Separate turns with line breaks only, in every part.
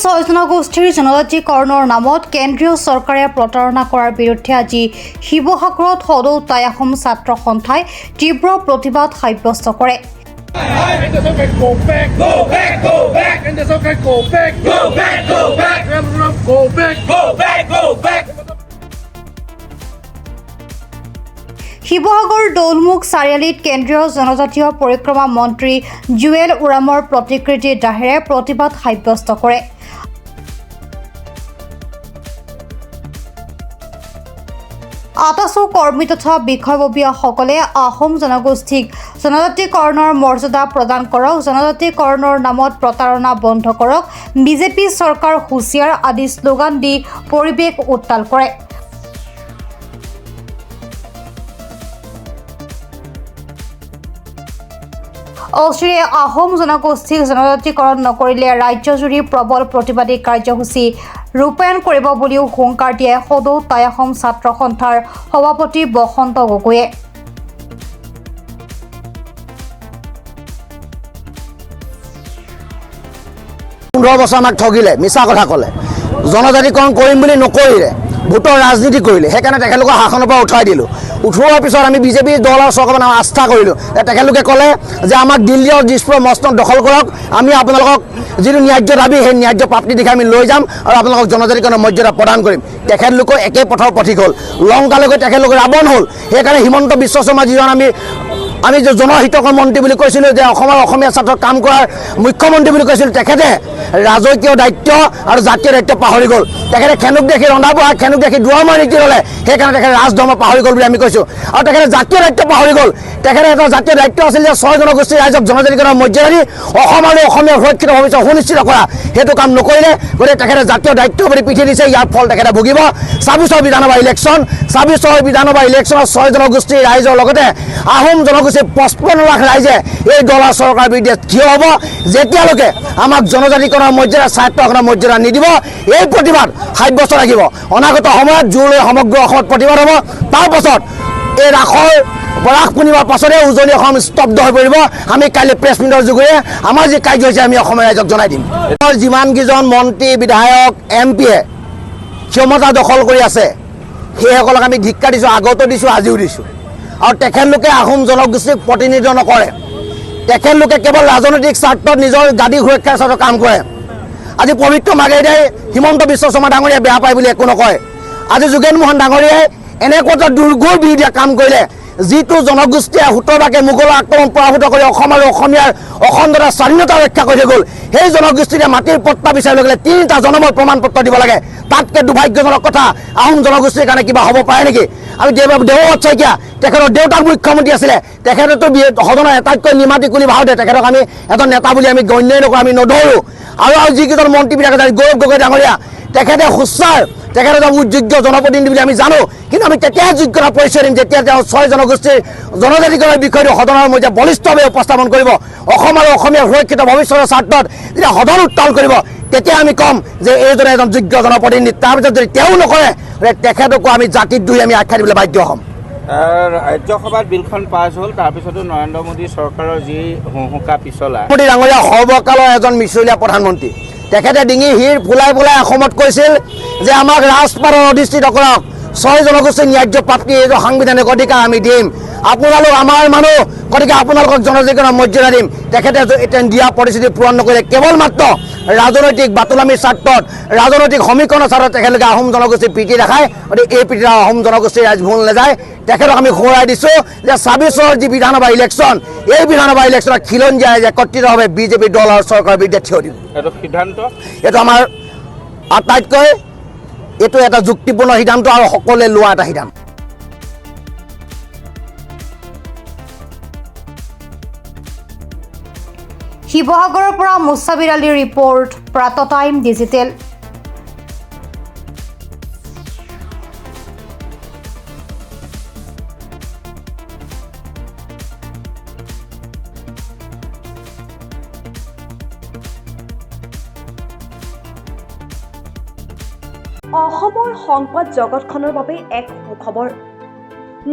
6 জনগোষ্ঠীৰ জনজাতিকৰণৰ নামত কেন্দ্ৰীয় চৰকাৰে প্ৰতাৰণা কৰাৰ বিৰুদ্ধে আজি শিৱসাগৰত সদৌ টাই আহোম ছাত্ৰ সন্থাই তীব্ৰ প্ৰতিবাদ সাব্যস্ত কৰে। শিৱসাগৰ দৌলমুখ চাৰিআলিত কেন্দ্ৰীয় জনজাতীয় পৰিক্ৰমা মন্ত্ৰী জুৱেল ওৰামৰ প্ৰতিকৃতিৰ দাহেৰে প্ৰতিবাদ সাব্যস্ত কৰে। আটাচু কৰ্মী তথা বিষয়ববীয়াসকলে আহোম জনগোষ্ঠীক জনজাতিকৰণৰ মৰ্যাদা প্ৰদান কৰক, জনজাতিকৰণৰ নামত প্ৰতাৰণা বন্ধ কৰক, বিজেপি চৰকাৰ হুঁচিয়াৰ আদি শ্লোগান দি পৰিৱেশ উত্তাল কৰে। অচিৰে আহোম জনগোষ্ঠীক জনজাতিকৰণ নকৰিলে ৰাজ্যজুৰি প্ৰবল প্ৰতিবাদী কাৰ্যসূচী ৰূপায়ণ কৰিব বুলিও হুংকাৰ দিয়ে সদৌ টাই আহোম ছাত্ৰ সন্থাৰ সভাপতি বসন্ত গগৈয়ে।
15 বছৰ আমাক ঠগিলে, মিছা কথা ক'লে, জনজাতিকৰণ কৰিম বুলি নকৰিলে, ভোটৰ ৰাজনীতি কৰিলে, সেইকাৰণে তেখেতলোকক শাসনৰ পৰা উঠাই দিলোঁ। উঠোৱাৰ পিছত আমি বিজেপি দল আৰু চৰকাৰৰ নামত আস্থা কৰিলোঁ। তেখেতলোকে ক'লে যে আমাক দিল্লী আৰু দিছপুৰ মস্তক দখল কৰক, আমি আপোনালোকক যিটো ন্যায্য দাবী সেই ন্যায্য প্ৰাপ্তি দিশে আমি লৈ যাম আৰু আপোনালোকক জনজাতিকৰণৰ মৰ্যাদা প্ৰদান কৰিম। তেখেতলোকৰ একে পথৰ পথিক হ'ল, লংকালৈকে তেখেতলোক ৰাৱণ হ'ল। সেইকাৰণে হিমন্ত বিশ্ব শৰ্মা যিজন আমি যে জনহিতকৰ মন্ত্ৰী বুলি কৈছিলোঁ, যে অসমৰ অসমীয়া ছাত্ৰৰ কাম কৰাৰ মুখ্যমন্ত্ৰী বুলি কৈছিলোঁ, তেখেতে ৰাজকীয় দায়িত্ব আৰু জাতীয় দায়িত্ব পাহৰি গ'ল। তেখেতে খেনুক দেখি ৰন্ধা বঢ়া, খেনুক দেখি দুৱাৰমাৰ নীতি ল'লে, সেইকাৰণে তেখেতে ৰাজধৰ্ম পাহৰি গ'ল বুলি আমি কৈছোঁ। আৰু তেখেতে জাতীয় দায়িত্ব পাহৰি গ'ল। তেখেতে এটা জাতীয় দায়িত্ব আছিল যে 6 জনগোষ্ঠীৰ ৰাইজক জনজাতিকৰণৰ মৰ্যাদা দি অসম আৰু অসমীয়া সুৰক্ষিত ভৱিষ্যত সুনিশ্চিত কৰা, সেইটো কাম নকৰিলে। গতিকে তেখেতে জাতীয় দায়িত্ব বুলি পিঠি দিছে, ইয়াৰ ফল তেখেতে ভুগিব। 26 বিধানসভা ইলেকশ্যন, 26 বিধানসভা ইলেকশ্যনত 6 জনগোষ্ঠীৰ ৰাইজৰ লগতে আহোম জনগোষ্ঠীৰ 55 লাখ ৰাইজে এই দলৰ চৰকাৰৰ বিৰুদ্ধে থিয় হ'ব। যেতিয়ালৈকে আমাক জনজাতিকৰণৰ মৰ্যাদা, স্বায়ত্তশাসনৰ মৰ্যাদা নিদিব, এই প্ৰতিবাদ সাব্যস্ত ৰাখিব। অনাগত সময়ত জোৰলৈ সমগ্ৰ অসমত প্ৰতিবাদ হ'ব। তাৰ পাছত এই ৰাস পূৰ্ণিমাৰ পাছতে উজনি অসম স্তব্ধ হৈ পৰিব। আমি কাইলৈ প্ৰেছ মিটৰ যোগেৰে আমাৰ যি কাৰ্য হৈছে আমি অসমীয়া ৰাইজক জনাই দিম। যিমানকেইজন মন্ত্ৰী, বিধায়ক, MP-য়ে ক্ষমতা দখল কৰি আছে, সেইসকলক আমি ধিক্কাৰ দিছোঁ, আগতো দিছোঁ, আজিও দিছোঁ। আৰু তেখেতলোকে আহোম জনগোষ্ঠীক প্ৰতিনিধিত্ব নকৰে। তেখেতলোকে কেৱল ৰাজনৈতিক স্বাৰ্থত নিজৰ গাদী সুৰক্ষাৰ স্বাৰ্থত কাম কৰে। আজি পবিত্ৰ মাৰ্ঘেৰিটাই হিমন্ত বিশ্ব শৰ্মা ডাঙৰীয়াই বেয়া পায় বুলি একো নকয়। আজি যোগেন মোহন ডাঙৰীয়াই এনেকুৱা এটা দুৰ্গৰ বিৰুদ্ধে কাম কৰিলে, যিটো জনগোষ্ঠীয়ে 17 মোগলৰ আক্ৰমণ পৰাভূত কৰি অসম আৰু অসমীয়াৰ অখণ্ডতা স্বাধীনতা ৰক্ষা কৰি থৈ গ'ল। সেই জনগোষ্ঠীয়ে মাটিৰ পট্টা বিচাৰি লৈ গ'লে 3টা জনমৰ প্ৰমাণ পত্ৰ দিব লাগে। তাতকৈ দুৰ্ভাগ্যজনক কথা আহোম জনগোষ্ঠীৰ কাৰণে কিবা হ'ব পাৰে নেকি? আমি দেৱব্ৰত শইকীয়া, তেখেতৰ দেউতাক মুখ্যমন্ত্ৰী আছিলে, তেখেতেতো সদনৰ আটাইতকৈ নিমাতী কুলি ভাৰতে, তেখেতক আমি এজন নেতা বুলি আমি গণ্যই নকৰোঁ, আমি নধৰোঁ। আৰু যিকেইজন মন্ত্ৰী বিধায়ক, গৌৰৱ গগৈ ডাঙৰীয়া, তেখেতে সুচাৰ, তেখেতে এটা যোগ্য জনপ্ৰতিনিধি বুলি আমি জানো। কিন্তু আমি তেতিয়াহে যোগ্যতা পৰিচয় দিম যেতিয়া তেওঁ 6 জনগোষ্ঠীৰ জনজাতিকৰণৰ বিষয়টো সদনৰ মধ্যে বলিষ্ঠভাৱে উপস্থাপন কৰিব। অসম আৰু অসমীয়া সুৰক্ষিত ভৱিষ্যতৰ স্বাৰ্থত যেতিয়া সদন উত্তাল কৰিব, তেতিয়া আমি ক'ম যে এইজনে এজন যোগ্য জনপ্ৰতিনিধি। তাৰপিছত যদি তেওঁ নকৰে, তেখেতকো আমি জাতিত দুই আমি আখ্যা দিবলৈ বাধ্য হ'ম।
ৰাজ্যসভাত বিলখন পাছ হ'ল, তাৰপিছতো নৰেন্দ্ৰ মোদী চৰকাৰৰ যি হুংহুকা পিছলা।
মোদী ডাঙৰীয়া সৰ্বকালৰ এজন মিছলীয়া প্ৰধানমন্ত্ৰী। তেখেতে ডিঙি শিৰ ফুলাই ফুলাই অসমত কৈছিল যে আমাক ৰাজপাটত অধিষ্ঠিত কৰক, 6 জনগোষ্ঠীৰ ন্যায্য প্ৰাপ্তি, এইটো সাংবিধানিক অধিকাৰ আমি দিম, আপোনালোক আমাৰ মানুহ, গতিকে আপোনালোকক জনজাতিকৰণৰ মৰ্যাদা দিম। তেখেতে দিয়া প্ৰতিশ্ৰুতি পূৰণ নকৰিলে, কেৱল মাত্ৰ ৰাজনৈতিক বাতুলামীৰ স্বাৰ্থত, ৰাজনৈতিক সমীকৰণৰ স্বাৰ্থত তেখেতলোকে আহোম জনগোষ্ঠীৰ প্ৰীতি দেখায়। গতিকে এই প্ৰীতি আহোম জনগোষ্ঠীৰ ৰাইজ ভুল নাযায়। তেখেতক আমি সোঁৱৰাই দিছোঁ যে 26 যি বিধানসভা ইলেকশ্যন, এই বিধানসভা ইলেকশ্যনত খিলঞ্জীয়া ৰাইজে একত্ৰিতভাৱে বিজেপি দল আৰু চৰকাৰৰ বিৰুদ্ধে থিয় দিব।
এইটো সিদ্ধান্ত,
এইটো আমাৰ আটাইতকৈ এইটো এটা যুক্তিপূৰ্ণ সিদ্ধান্ত আৰু সকলোৱে লোৱা এটা সিদ্ধান্ত।
শিৱসাগৰৰ পৰা মুস্তাফিৰ আলীৰ ৰিপৰ্ট, প্ৰাত টাইম ডিজিটেল।
অসমৰ সংবাদ জগতখনৰ বাবে এক সুখবৰ।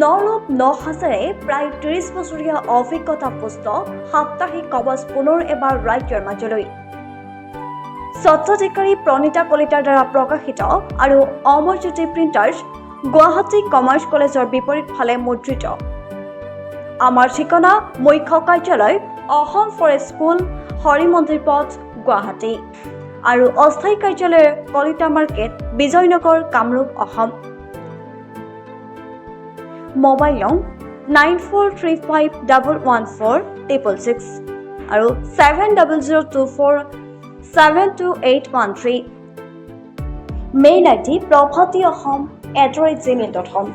নৰূপ নসাজেৰে প্ৰায় 30 বছৰীয়া অভিজ্ঞতা পুষ্ট সাপ্তাহিক কবচ পুনৰ এবাৰ ৰাজ্যৰ মাজলৈ। স্বত্বাধিকাৰী প্ৰণীতা কলিতাৰ দ্বাৰা প্ৰকাশিত আৰু অমৰজ্যোতি প্ৰিণ্টাৰ্ছ গুৱাহাটী কমাৰ্চ কলেজৰ বিপৰীত ফালে মুদ্ৰিত। আমাৰ ঠিকনা মুখ্য কাৰ্যালয় অসম ফৰেষ্ট স্কুল হৰিমন্দিৰ পথ গুৱাহাটী আৰু অস্থায়ী কাৰ্যালয় কলিতা মাৰ্কেট বিজয়নগৰ কামৰূপ অসম। মোবাইল নং 9435114666 আৰু 7024722813। Mail ID probhatiahom@gmail.com।